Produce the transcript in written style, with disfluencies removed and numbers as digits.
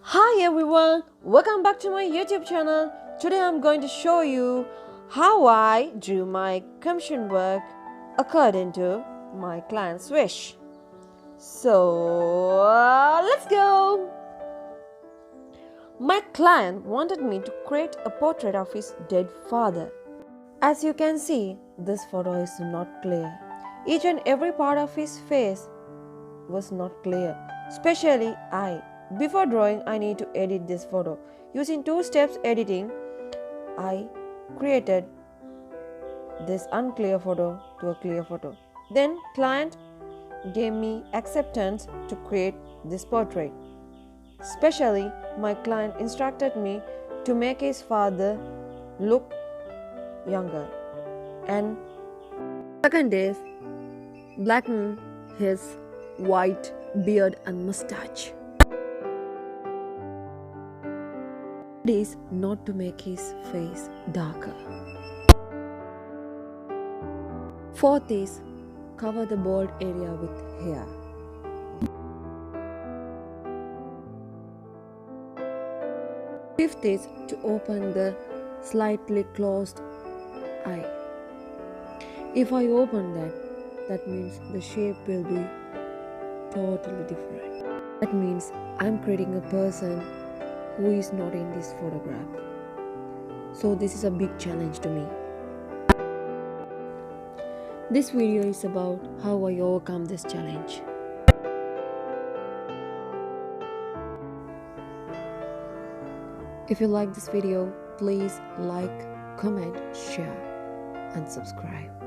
Hi everyone, welcome back to my YouTube channel. Today I'm going to show you how I drew my commission work according to my client's wish. So let's go. My client wanted me to create a portrait of his dead father. As you can see, this photo is not clear. Each and every part of his face was not clear, especially eye. Before drawing, I need to edit this photo. Using two steps editing, I created this unclear photo to a clear photo. Then client gave me acceptance to create this portrait. Especially, my client instructed me to make his father look younger. And second is blacken his white beard and mustache. Third is not to make his face darker. Fourth is cover the bald area with hair. Fifth is to open the slightly closed eye. If I open that means the shape will be totally different. That means I'm creating a person who is not in this photograph. So this is a big challenge to me. This video is about how I overcome this challenge. If you like this video, please like, comment, share and subscribe.